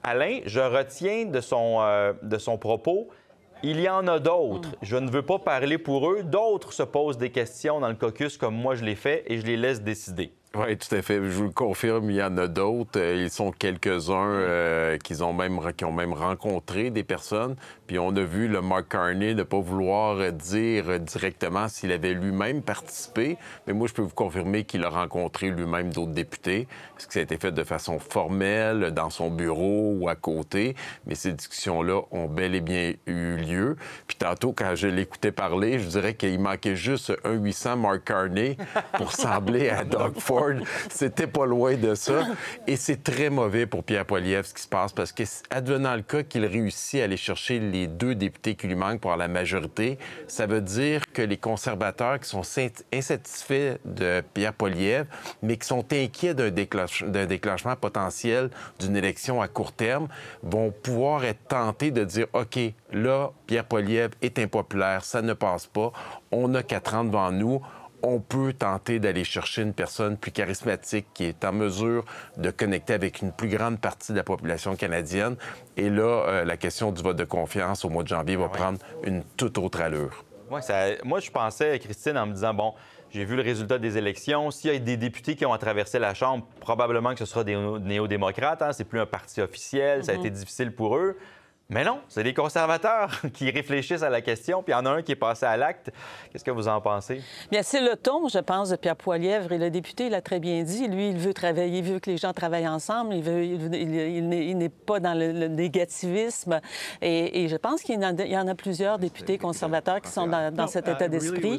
Alain, je retiens de son propos, il y en a d'autres. Je ne veux pas parler pour eux. D'autres se posent des questions dans le caucus comme moi je l'ai fait et je les laisse décider. Oui, tout à fait. Je vous le confirme, il y en a d'autres. Ils sont quelques-uns qui ont même rencontré des personnes. Puis on a vu le Mark Carney ne pas vouloir dire directement s'il avait lui-même participé. Mais moi, je peux vous confirmer qu'il a rencontré lui-même d'autres députés. Est-ce que ça a été fait de façon formelle, dans son bureau ou à côté? Mais ces discussions-là ont bel et bien eu lieu. Puis tantôt, quand je l'écoutais parler, je dirais qu'il manquait juste un 800 Mark Carney pour sembler à Doug Ford. C'était pas loin de ça. Et c'est très mauvais pour Pierre Poilievre, ce qui se passe, parce que, advenant le cas qu'il réussit à aller chercher les 2 députés qui lui manquent pour avoir la majorité, ça veut dire que les conservateurs qui sont insatisfaits de Pierre Poilievre, mais qui sont inquiets d'un déclenchement potentiel d'une élection à court terme, vont pouvoir être tentés de dire, OK, là, Pierre Poilievre est impopulaire, ça ne passe pas, on a 4 ans devant nous, on peut tenter d'aller chercher une personne plus charismatique qui est en mesure de connecter avec une plus grande partie de la population canadienne. Et là, la question du vote de confiance au mois de janvier va prendre une toute autre allure. Ouais, moi, je pensais, Christine, en me disant, bon, j'ai vu le résultat des élections. S'il y a des députés qui ont traversé la Chambre, probablement que ce sera des néo-démocrates. Hein? C'est plus un parti officiel. Ça a été difficile pour eux. Mais non, c'est les conservateurs qui réfléchissent à la question, puis il y en a un qui est passé à l'acte. Qu'est-ce que vous en pensez? Bien, c'est le ton, je pense, de Pierre Poilievre. Et le député l'a très bien dit. Lui, il veut travailler, il veut que les gens travaillent ensemble. Il n'est pas dans le négativisme. Et je pense qu'il y en a plusieurs députés conservateurs qui sont dans cet état d'esprit.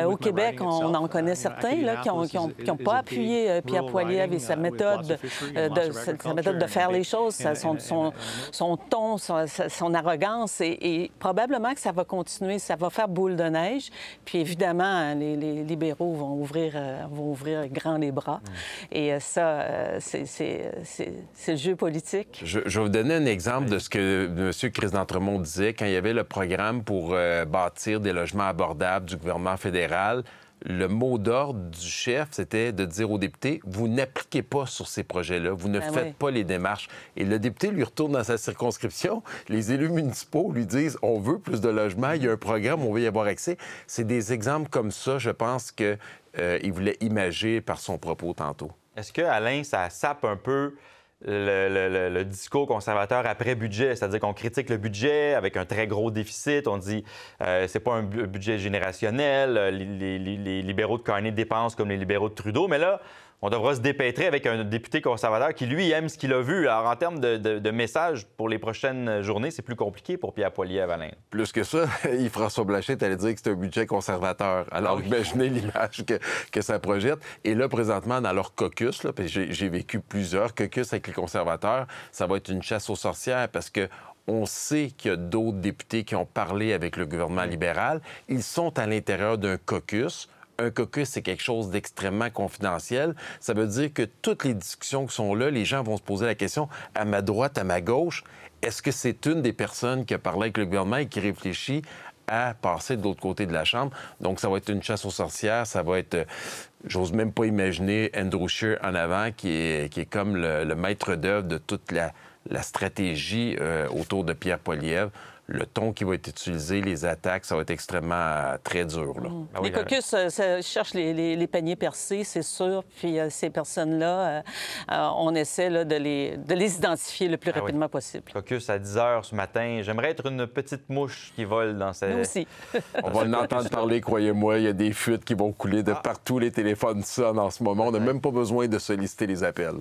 Au Québec, on en connaît certains là, qui n'ont pas appuyé Pierre Poilievre et sa méthode de faire les choses, son ton, son arrogance, et probablement que ça va continuer, ça va faire boule de neige. Puis évidemment, les libéraux vont ouvrir grand les bras. Et ça, c'est le jeu politique. Je vais vous donner un exemple de ce que M. Chris d'Entremont disait quand il y avait le programme pour bâtir des logements abordables du gouvernement fédéral. Le mot d'ordre du chef, c'était de dire aux députés, vous n'appliquez pas sur ces projets-là, vous ne faites pas les démarches. Et le député lui retourne dans sa circonscription, les élus municipaux lui disent, on veut plus de logements, il y a un programme, on veut y avoir accès. C'est des exemples comme ça, je pense qu'il voulait imager par son propos tantôt. Est-ce que, Alain, ça sape un peu le discours conservateur après budget, c'est-à-dire qu'on critique le budget avec un très gros déficit, on dit c'est pas un budget générationnel, les libéraux de Carney dépensent comme les libéraux de Trudeau, mais là, on devra se dépêtrer avec un député conservateur qui, lui, aime ce qu'il a vu. Alors, en termes de messages pour les prochaines journées, c'est plus compliqué pour Pierre Poilievre, Alain. Plus que ça, Yves-François Blanchet allait dire que c'est un budget conservateur. Alors, imaginez l'image que ça projette. Et là, présentement, dans leur caucus, là, j'ai vécu plusieurs caucus avec les conservateurs, ça va être une chasse aux sorcières parce que on sait qu'il y a d'autres députés qui ont parlé avec le gouvernement libéral. Ils sont à l'intérieur d'un caucus. Un caucus, c'est quelque chose d'extrêmement confidentiel. Ça veut dire que toutes les discussions qui sont là, les gens vont se poser la question, à ma droite, à ma gauche, est-ce que c'est une des personnes qui a parlé avec le gouvernement et qui réfléchit à passer de l'autre côté de la Chambre? Donc, ça va être une chasse aux sorcières. Ça va être, j'ose même pas imaginer Andrew Scheer en avant, qui est comme le maître d'œuvre de toute la stratégie autour de Pierre Poilievre. Le ton qui va être utilisé, les attaques, ça va être extrêmement très dur. Là. Les caucus cherchent les paniers percés, c'est sûr. Puis ces personnes-là, on essaie là, de les identifier le plus rapidement possible. Caucus à 10 h ce matin. J'aimerais être une petite mouche qui vole dans cette... Nous aussi. On va en entendre parler, croyez-moi. Il y a des fuites qui vont couler de partout. Les téléphones sonnent en ce moment. On n'a même pas besoin de solliciter les appels.